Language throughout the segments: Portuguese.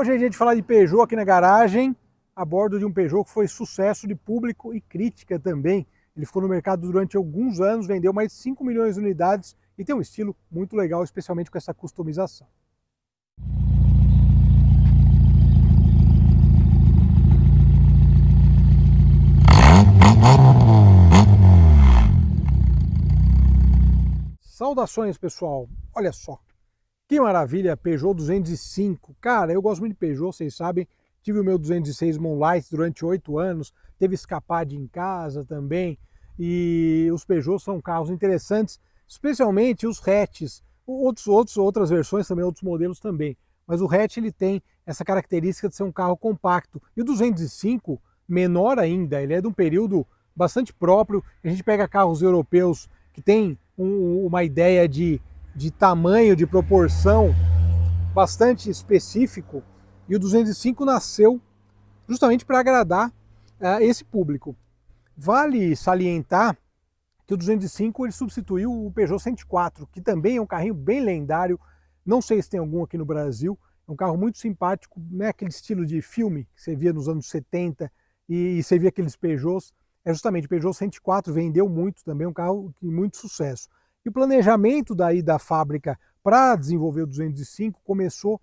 Hoje é dia de falar de Peugeot aqui na garagem, a bordo de um Peugeot que foi sucesso de público e crítica também. Ele ficou no mercado durante alguns anos, vendeu mais de 5 milhões de unidades e tem um estilo muito legal, especialmente com essa customização. Saudações, pessoal! Olha só, que maravilha, Peugeot 205. Cara, eu gosto muito de Peugeot, vocês sabem. Tive o meu 206 Moonlight durante 8 anos, teve Escapade em casa também. E os Peugeot são carros interessantes, especialmente os hatches. Outras versões também, outros modelos também. Mas o hatch ele tem essa característica de ser um carro compacto. E o 205, menor ainda, ele é de um período bastante próprio. A gente pega carros europeus que têm uma ideia de tamanho, de proporção bastante específico, e o 205 nasceu justamente para agradar esse público. Vale salientar que o 205 ele substituiu o Peugeot 104, que também é um carrinho bem lendário, não sei se tem algum aqui no Brasil, é um carro muito simpático, né, aquele estilo de filme que você via nos anos 70 e você via aqueles Peugeots, é justamente o Peugeot 104, vendeu muito também, um carro de muito sucesso. E o planejamento daí da fábrica para desenvolver o 205 começou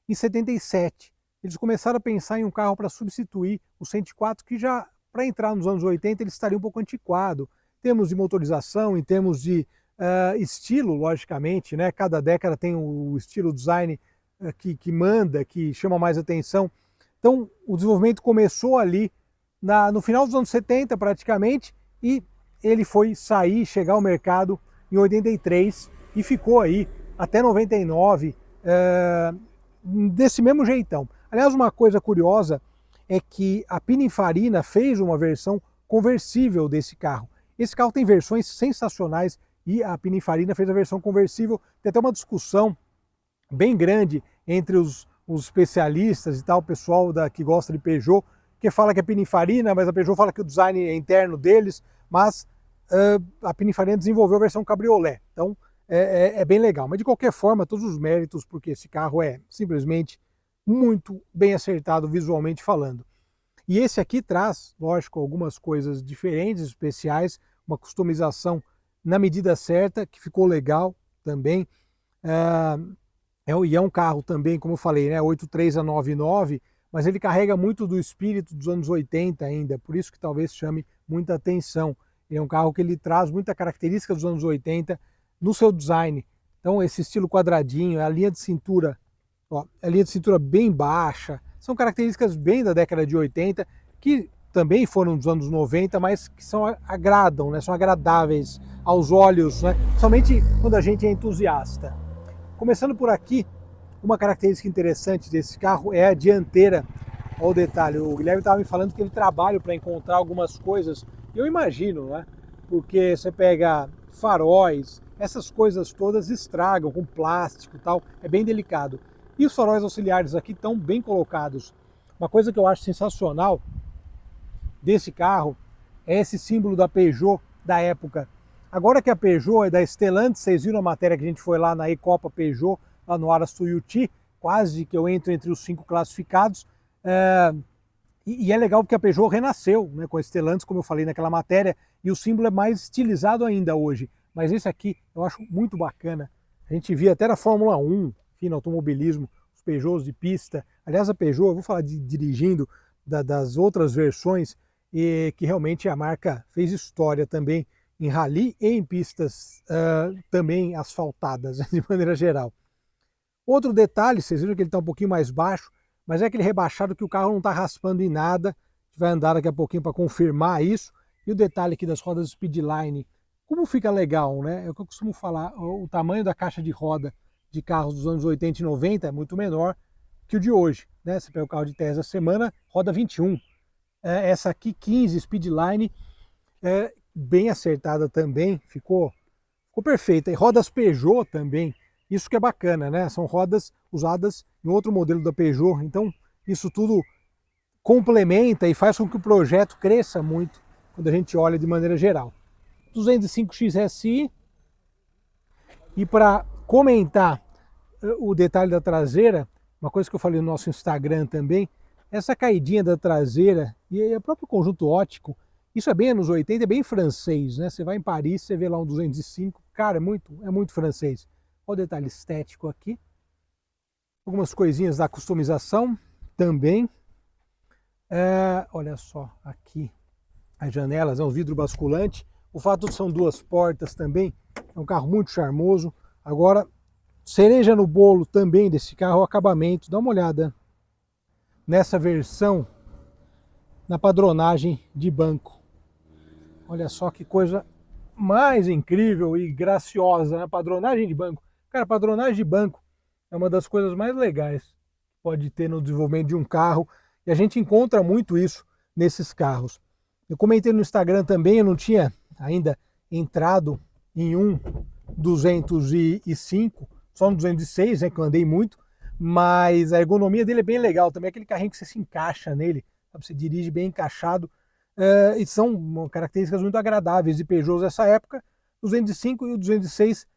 em 77. Eles começaram a pensar em um carro para substituir o 104, que já, para entrar nos anos 80, ele estaria um pouco antiquado. Em termos de motorização, em termos de estilo, logicamente, né? Cada década tem o estilo, o design que manda, que chama mais atenção. Então, o desenvolvimento começou ali no final dos anos 70, praticamente, e ele foi chegar ao mercado em 83 e ficou aí até 99 desse mesmo jeitão. Aliás, uma coisa curiosa é que a Pininfarina fez uma versão conversível desse carro. Esse carro tem versões sensacionais e a Pininfarina fez a versão conversível. Tem até uma discussão bem grande entre os especialistas e tal, o pessoal que gosta de Peugeot, que fala que é Pininfarina, mas a Peugeot fala que o design é interno deles, mas a Pininfarina desenvolveu a versão cabriolé, então é bem legal. Mas de qualquer forma, todos os méritos, porque esse carro é simplesmente muito bem acertado visualmente falando. E esse aqui traz, lógico, algumas coisas diferentes, especiais, uma customização na medida certa, que ficou legal também. E é um carro também, como eu falei, né, 83 a 99, mas ele carrega muito do espírito dos anos 80 ainda, por isso que talvez chame muita atenção. Ele é um carro que ele traz muita característica dos anos 80 no seu design. Então esse estilo quadradinho, a linha de cintura, ó, a linha de cintura bem baixa, são características bem da década de 80, que também foram dos anos 90, mas que agradam, né, são agradáveis aos olhos, né, somente quando a gente é entusiasta. Começando por aqui, uma característica interessante desse carro é a dianteira. Olha o detalhe, o Guilherme estava me falando que ele trabalha para encontrar algumas coisas, eu imagino, né? Porque você pega faróis, essas coisas todas estragam com plástico e tal, é bem delicado. E os faróis auxiliares aqui estão bem colocados. Uma coisa que eu acho sensacional desse carro é esse símbolo da Peugeot da época. Agora que a Peugeot é da Stellantis, vocês viram a matéria que a gente foi lá na Ecopa Peugeot, lá no Aras Tuiuti, quase que eu entro entre os 5 classificados. E é legal porque a Peugeot renasceu, né, com a Stellantis, como eu falei naquela matéria, e o símbolo é mais estilizado ainda hoje. Mas esse aqui eu acho muito bacana. A gente via até na Fórmula 1, enfim, no automobilismo, os Peugeots de pista. Aliás, a Peugeot, eu vou falar de dirigindo das outras versões, e que realmente a marca fez história também em rally e em pistas também asfaltadas, de maneira geral. Outro detalhe, vocês viram que ele está um pouquinho mais baixo, mas é aquele rebaixado que o carro não está raspando em nada. A gente vai andar daqui a pouquinho para confirmar isso. E o detalhe aqui das rodas Speedline, como fica legal, né? É o que eu costumo falar, o tamanho da caixa de roda de carros dos anos 80 e 90 é muito menor que o de hoje, né? Você pega o carro de tese da semana, roda 21. Essa aqui, 15 Speedline, bem acertada também, ficou perfeita. E rodas Peugeot também, isso que é bacana, né? São rodas usadas em outro modelo da Peugeot, então isso tudo complementa e faz com que o projeto cresça muito quando a gente olha de maneira geral. 205 XSI, e para comentar o detalhe da traseira, uma coisa que eu falei no nosso Instagram também, essa caidinha da traseira e o próprio conjunto óptico, isso é bem anos 80, é bem francês, né? Você vai em Paris, você vê lá um 205, cara, é muito francês. Olha o detalhe estético aqui. Algumas coisinhas da customização também. Olha só aqui as janelas, é um vidro basculante. O fato de são duas portas também, é um carro muito charmoso. Agora, cereja no bolo também desse carro, o acabamento. Dá uma olhada nessa versão na padronagem de banco. Olha só que coisa mais incrível e graciosa, né? Padronagem de banco. Cara, padronagem de banco é uma das coisas mais legais que pode ter no desenvolvimento de um carro. E a gente encontra muito isso nesses carros. Eu comentei no Instagram também, eu não tinha ainda entrado em um 205, só no 206, né, que eu andei muito, mas a ergonomia dele é bem legal também, aquele carrinho que você se encaixa nele, sabe, você dirige bem encaixado, e são características muito agradáveis de Peugeot dessa época. O 205 e o 206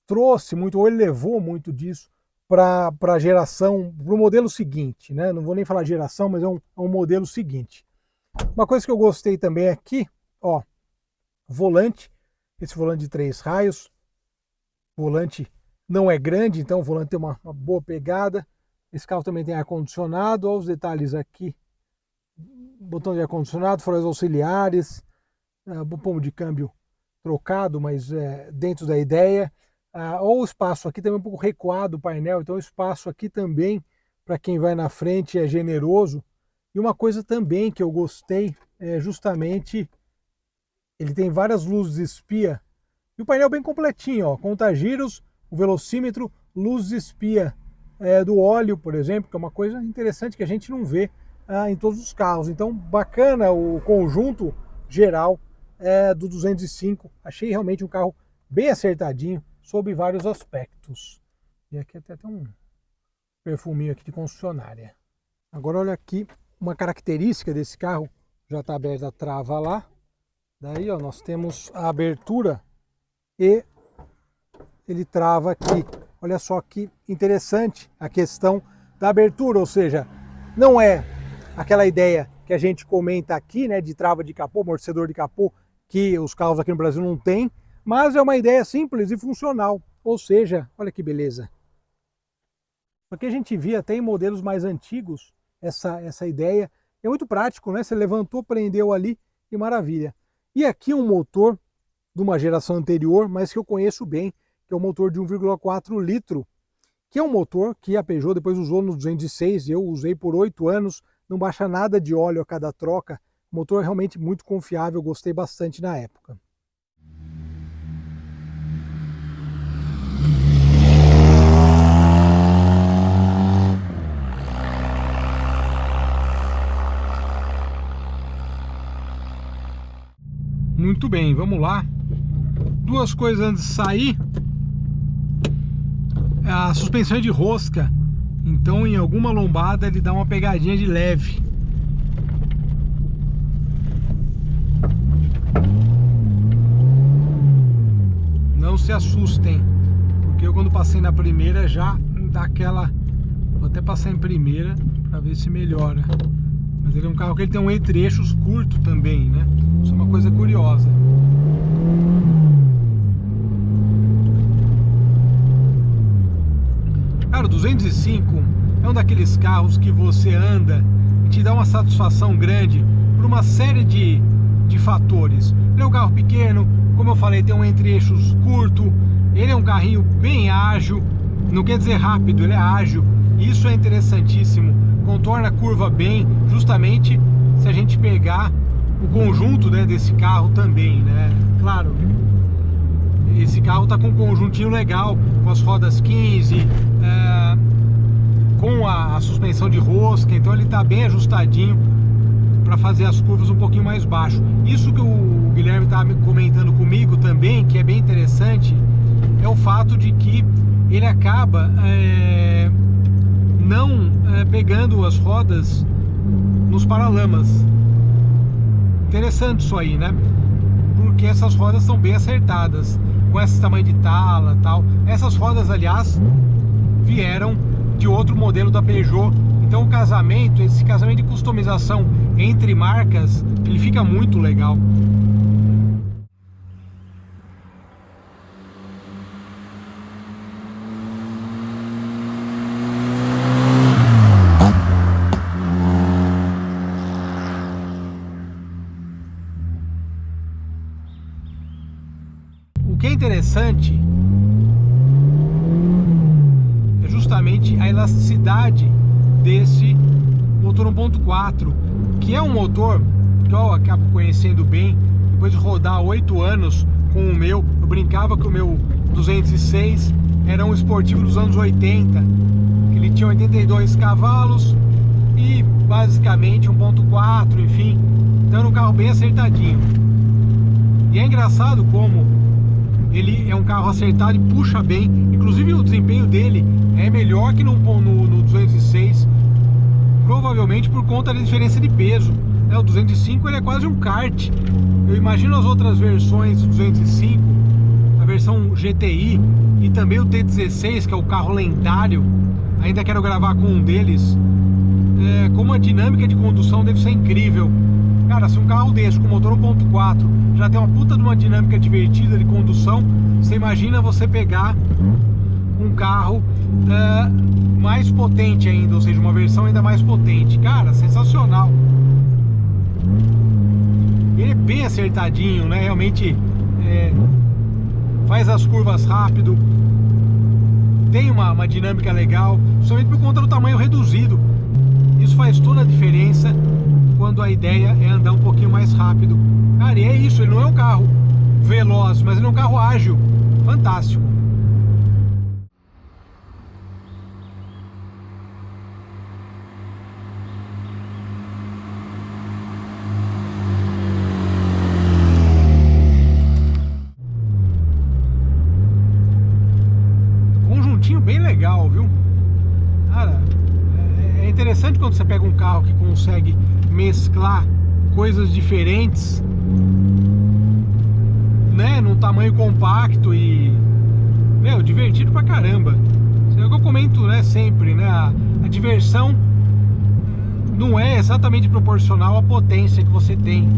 trouxe muito, ou elevou muito disso para a geração, para o modelo seguinte, né? Não vou nem falar geração, mas é um modelo seguinte. Uma coisa que eu gostei também aqui, ó, volante, esse volante de 3 raios, o volante não é grande, então o volante tem uma boa pegada. Esse carro também tem ar-condicionado, olha os detalhes aqui, botão de ar-condicionado, faróis auxiliares, pombo de câmbio trocado, mas dentro da ideia. Olha o espaço aqui também um pouco recuado o painel, então o espaço aqui também, para quem vai na frente, é generoso. E uma coisa também que eu gostei é justamente, ele tem várias luzes espia, e o painel bem completinho, ó, conta-giros, o velocímetro, luzes espia do óleo, por exemplo, que é uma coisa interessante que a gente não vê em todos os carros. Então, bacana o conjunto geral do 205, achei realmente um carro bem acertadinho, sob vários aspectos. E aqui tem até um perfuminho aqui de concessionária. Agora olha aqui, uma característica desse carro, já está aberta a trava lá. Daí ó, nós temos a abertura e ele trava aqui. Olha só que interessante a questão da abertura, ou seja, não é aquela ideia que a gente comenta aqui, né, de trava de capô, amortecedor de capô, que os carros aqui no Brasil não têm, mas é uma ideia simples e funcional, ou seja, olha que beleza. Porque a gente via até em modelos mais antigos essa ideia, é muito prático, né? Você levantou, prendeu ali e maravilha. E aqui um motor de uma geração anterior, mas que eu conheço bem, que é o motor de 1,4 litro, que é um motor que a Peugeot depois usou no 206, eu usei por 8 anos, não baixa nada de óleo a cada troca, motor realmente muito confiável, gostei bastante na época. Muito bem, vamos lá. Duas coisas antes de sair. A suspensão é de rosca, então em alguma lombada ele dá uma pegadinha de leve. Não se assustem, porque eu quando passei na primeira já dá aquela... Vou até passar em primeira para ver se melhora. Mas ele é um carro que ele tem um entre-eixos curto também, né? Isso é uma coisa curiosa. Cara, o 205 é um daqueles carros que você anda e te dá uma satisfação grande por uma série de fatores. Ele é um carro pequeno, como eu falei, tem um entre-eixos curto, ele é um carrinho bem ágil, não quer dizer rápido, ele é ágil, isso é interessantíssimo, contorna a curva bem, justamente se a gente pegar o conjunto, né, desse carro também, né? Claro, esse carro está com um conjuntinho legal, com as rodas 15, com a suspensão de rosca, então ele está bem ajustadinho para fazer as curvas um pouquinho mais baixo. Isso que o Guilherme está comentando comigo também, que é bem interessante, é o fato de que ele acaba não pegando as rodas nos paralamas. Interessante isso aí, né? Porque essas rodas são bem acertadas, com esse tamanho de tala e tal. Essas rodas, aliás, vieram de outro modelo da Peugeot. Então o casamento, esse casamento de customização entre marcas, ele fica muito legal. O que é interessante é justamente a elasticidade desse motor 1.4, que é um motor que eu acabo conhecendo bem depois de rodar 8 anos com o meu. Eu brincava que o meu 206 era um esportivo dos anos 80, que ele tinha 82 cavalos e basicamente 1.4, enfim, então era um carro bem acertadinho. E é engraçado como ele é um carro acertado e puxa bem, inclusive o desempenho dele é melhor que no 206, provavelmente por conta da diferença de peso. O 205 ele é quase um kart. Eu imagino as outras versões do 205, a versão GTI e também o T16, que é o carro lendário. Ainda quero gravar com um deles. Como a dinâmica de condução deve ser incrível. Cara, se um carro desse com motor 1.4 já tem uma puta de uma dinâmica divertida de condução, você imagina você pegar um carro mais potente ainda, ou seja, uma versão ainda mais potente. Cara, sensacional. Ele é bem acertadinho, né? Realmente faz as curvas rápido, tem uma dinâmica legal, somente por conta do tamanho reduzido. Isso faz toda a diferença quando a ideia é andar um pouquinho mais rápido. Cara, e é isso, ele não é um carro veloz, mas ele é um carro ágil, fantástico. Conjuntinho bem legal, viu? Cara, é interessante quando você pega um carro que consegue mesclar coisas diferentes, né, num tamanho compacto e, meu, divertido pra caramba. Isso é o que eu comento, né, sempre, né, a diversão não é exatamente proporcional à potência que você tem.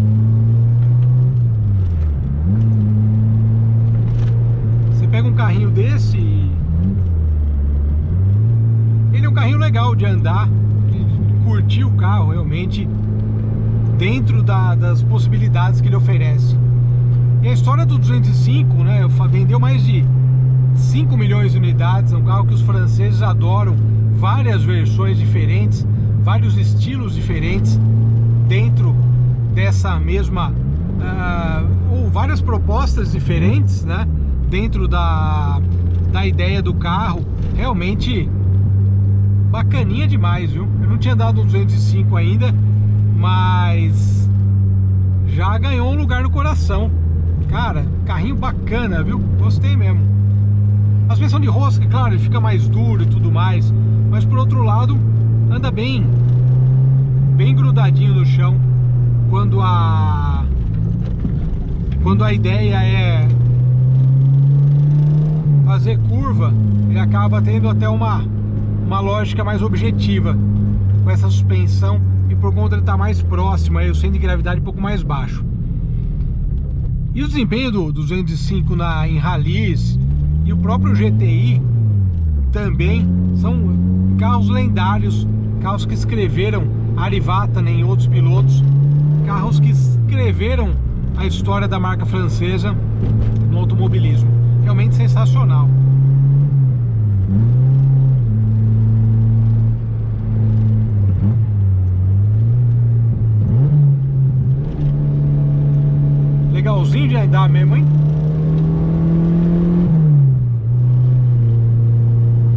Você pega um carrinho desse e ele é um carrinho legal de andar, de curtir o carro realmente dentro das possibilidades que ele oferece. E a história do 205, né, vendeu mais de 5 milhões de unidades, é um carro que os franceses adoram, várias versões diferentes, vários estilos diferentes dentro dessa mesma, ou várias propostas diferentes, né, dentro da ideia do carro. Realmente bacaninha demais, viu? Eu não tinha dado um 205 ainda, mas já ganhou um lugar no coração. Cara, carrinho bacana, viu? Gostei mesmo. A suspensão de rosca, claro, ele fica mais duro e tudo mais, mas por outro lado, anda bem grudadinho no chão. Quando a ideia é fazer curva, ele acaba tendo até uma lógica mais objetiva com essa suspensão, e por conta de ele estar mais próximo, aí o centro de gravidade um pouco mais baixo. E o desempenho do 205 em rallies e o próprio GTI também são carros lendários, carros que escreveram Ari Vatanen e outros pilotos, carros que escreveram a história da marca francesa no automobilismo. Realmente sensacional. Legalzinho de andar mesmo, hein?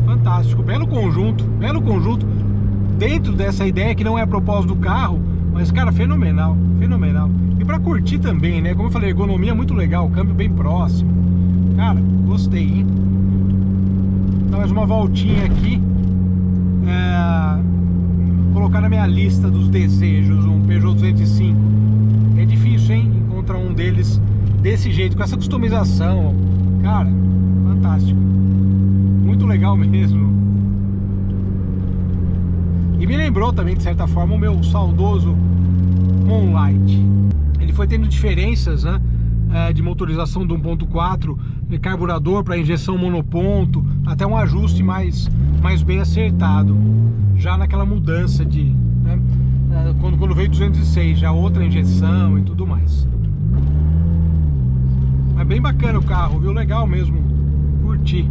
Fantástico, belo conjunto dentro dessa ideia que não é a propósito do carro, mas, cara, fenomenal, fenomenal. E pra curtir também, né? Como eu falei, a ergonomia é muito legal, o câmbio bem próximo. Cara, gostei, hein? Dá mais uma voltinha aqui. Colocar na minha lista dos desejos um Peugeot 205. É difícil, hein? Encontrar um deles desse jeito, com essa customização. Cara, fantástico. Muito legal mesmo. E me lembrou também, de certa forma, o meu saudoso Moonlight. Ele foi tendo diferenças, né, de motorização do 1.4, de carburador para injeção monoponto, até um ajuste mais bem acertado. Já naquela mudança de... né, quando veio 206, já outra injeção e tudo mais. É bem bacana o carro, viu? Legal mesmo, curti.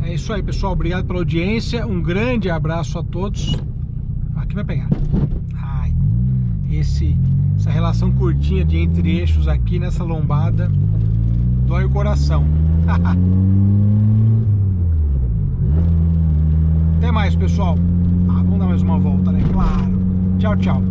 É isso aí, pessoal, obrigado pela audiência, um grande abraço a todos. Aqui vai pegar. Ai, essa relação curtinha de entre eixos aqui nessa lombada dói o coração. Até mais, pessoal. Vamos dar mais uma volta, né? Claro. Tchau, tchau.